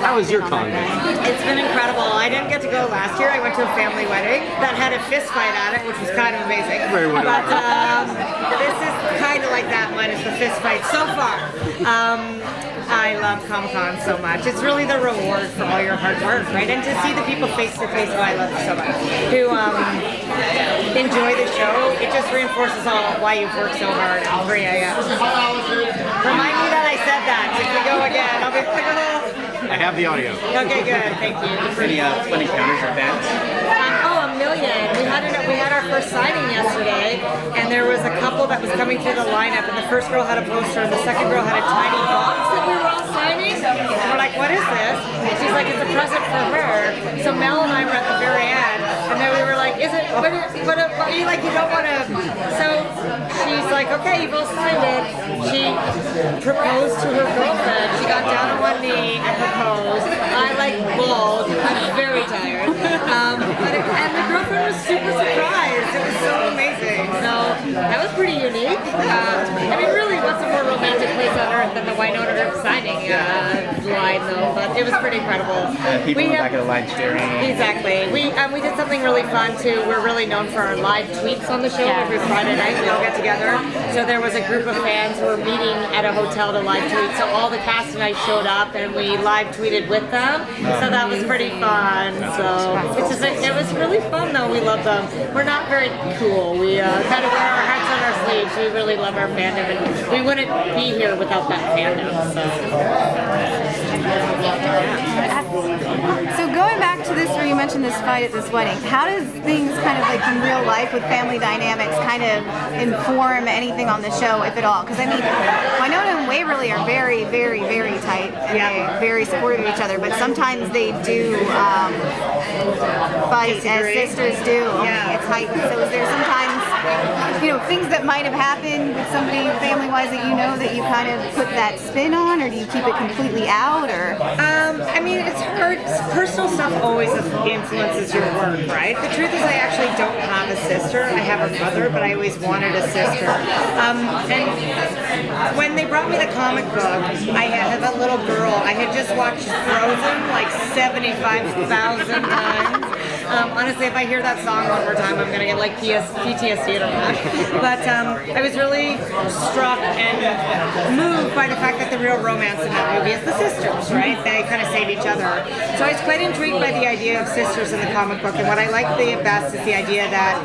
How was your con? It's been incredible. I didn't get to go last year. I went to a family wedding that had a fist fight at it, which was kind of amazing. Very well. But this is kind of like that minus the fist fight so far. I love Comic-Con so much. It's really the reward for all your hard work, right? And to see the people face to face who I love so much, who enjoy the show, it just reinforces all why you've worked so hard at 3 a.m. Remind me that I said that. If we go again, I'll be like, oh. I have the audio. Okay, good. Thank you. Any fun encounters or fans? Oh, a million. We had our first signing yesterday, and there was a couple that was coming through the lineup, and the first girl had a poster, and the second girl had a tiny box that we were all signing. And we're like, what is this? And she's like, it's a present for her. So Mel and I were at the very end, and then we were like, is it? What are you like? You don't want to? So she's like, okay, you both signed it. She proposed to her girlfriend. She got down on one knee and proposed. I like bawled. I'm very tired. And the girlfriend was super surprised. It was so amazing. So that was pretty unique. I mean, really, what's a more romantic place on earth than the Wynonna Earp signing line, though? But it was pretty incredible. People in the back of the line cheering. Exactly. We did something really fun too. We're really known for our live tweets on the show. Every Friday night we all get together. So there was a group of fans who were meeting at a hotel to live tweet. So all the cast and I showed up and we live tweeted with them. So that was pretty fun. So it was really fun though. We love them. We're not very cool. We kind of wear our hearts on our sleeves. We really love our fandom, and we wouldn't be here without that fandom. So going back to this, where you mentioned this fight at this wedding, how does things kind of like from real life with family dynamics kind of inform anything on the show, if at all? Because I mean, Wynonna and Waverly are very, very, very tight, and they're very supportive of each other, but sometimes they do fight as sisters do. It's heightened. So is there sometimes, things that might have happened with somebody family-wise that that you kind of put that spin on, or do you keep it completely out, or? I mean, it's hard. Personal stuff always influences your work, right? The truth is I actually don't have a sister. I have a brother, but I always wanted a sister. And when they brought me the comic book, I have a little girl. I had just watched Frozen like 75,000 times. Honestly, if I hear that song one more time, I'm going to get like PTSD or not. But I was really struck and moved by the fact that the real romance in that movie is the sisters, right? They kind of save each other. So I was quite intrigued by the idea of sisters in the comic book, and what I like the best is the idea that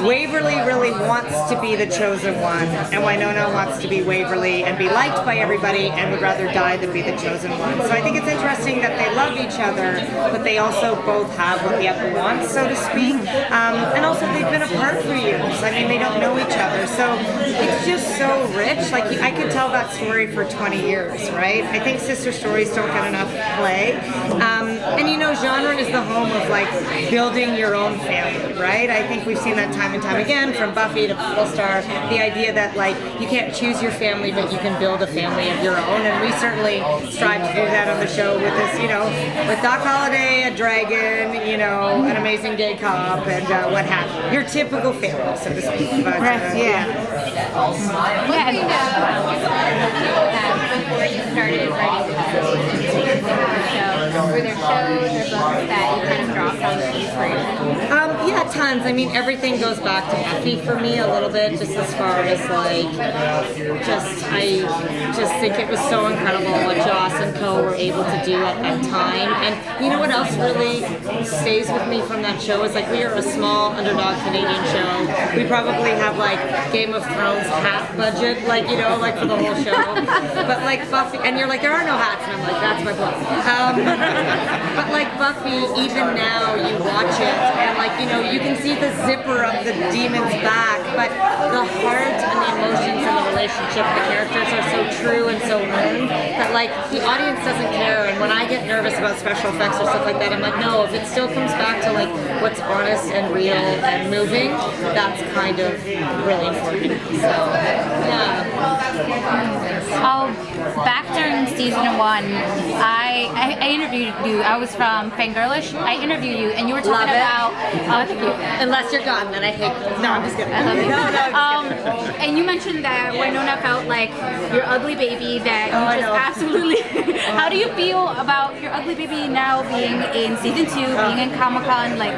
Waverly really wants to be the chosen one, and Wynonna wants to be Waverly and be liked by everybody and would rather die than be the chosen one. So I think it's interesting that they love each other, but they also both have what the other wants, so to speak. And also they've been apart for years. I mean, they don't know each other. So it's just so rich. Like, I could tell that story for 20 years, right? I think sister stories don't get enough play. And genre is the home of like building your own family, right? I think we've seen that time and time again, from Buffy to Star, the idea that like you can't choose your family, but you can build a family of your own. And we certainly strive to do that on the show with this, with Doc Holliday, a dragon, an amazing gay cop, and what have you. Your typical family, so to speak. But, before you started writing the show, were there shows or books that you kind of dropped on the inspiration? Yeah, tons. I mean, everything goes back to Buffy for me a little bit, just as far as like, I just think it was so incredible what Joss and co were able to do at that time. And you know what else really stays with me from that show is like, we are a small underdog Canadian show. We probably have like Game of Thrones hat budget, like for the whole show. But like Buffy, and you're like, there are no hats, and I'm like, that's my point. But like Buffy, even now you watch it, and like you can see the zipper of the demon's back, but the heart and the emotions and the relationship, the characters are so true and so earned that like the audience doesn't care. And when I get nervous about special effects or stuff like that, I'm like, no, if it still comes back to like what's honest and real and moving, that's kind of really important. So yeah. Back during season 1, I interviewed you. I was from Fangirlish. I interviewed you, and you were talking about. Thank you. Unless you're gone, then I hate. No, I'm just kidding. I love you. No, I'm just kidding. And you mentioned that Wynonna felt like your ugly baby. That Oh, I you just know. absolutely. How do you feel about your ugly baby now being in season 2, being in Comic-Con? Like,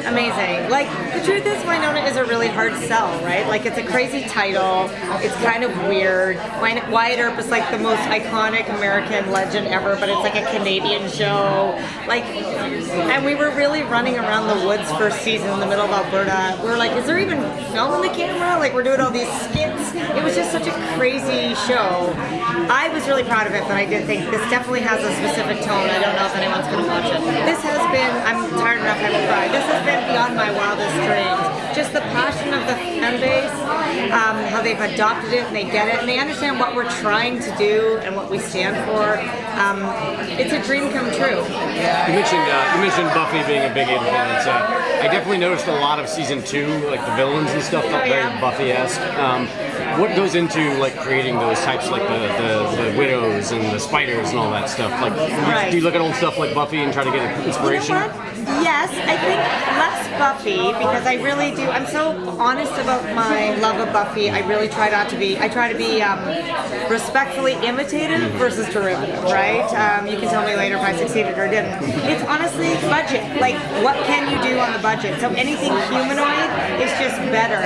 Amazing. Like, the truth is, Wynonna is a really hard sell, right? Like, it's a crazy title. It's kind of weird. Wyatt Earp is like the most iconic American legend ever, but it's like a Canadian show. Like, and we were really running around the woods first season in the middle of Alberta. We were like, is there even film in the camera? Like, we're doing all these skits. It was just such a crazy show. I was really proud of it, but I did think this definitely has a specific tone. I don't know if anyone's going to watch it. This has been, I'm tired enough, I will cry. This has been beyond my wildest dreams. Just the passion of the fan base, how they've adopted it and they get it and they understand what we're trying to do and what we stand for. It's a dream come true. You mentioned Buffy being a big influence. I definitely noticed a lot of season 2, like the villains and stuff, felt very Buffy-esque. What goes into like creating those types, like the widows and the spiders and all that stuff? Like, do you look at old stuff like Buffy and try to get inspiration? You know what? Yes, I think less Buffy because I really do. I'm so honest about my love of Buffy. I really try not to be. I try to be respectfully imitative versus derivative, right? You can tell me later if I succeeded or didn't. It's honestly budget. Like, what can you do on the budget? So anything humanoid is just better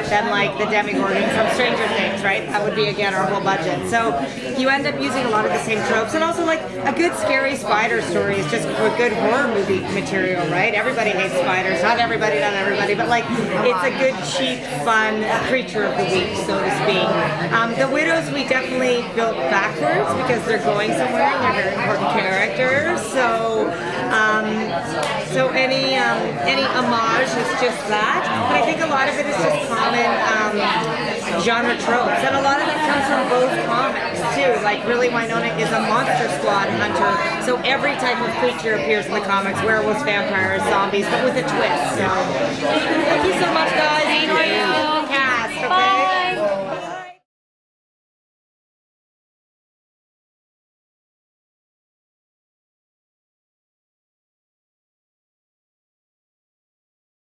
than like the Demogorgon from Stranger Things, right? That would be again our whole budget. So you end up using a lot of the same tropes, and also like a good scary spider story is just a good horror movie material, right? Everybody hates spiders. Not everybody, but like it's a good, cheap, fun creature of the week, so to speak. The widows we definitely built backwards because they're going somewhere and they're very important characters. So any homage is just that. But I think a lot of it is just common genre tropes, and a lot of it comes from both comics too. Like really, Wynonna is a monster squad hunter, so every type of creature appears in the comics: werewolves, vampires, zombies, but with a twist. So thank you so much, guys. Enjoy it.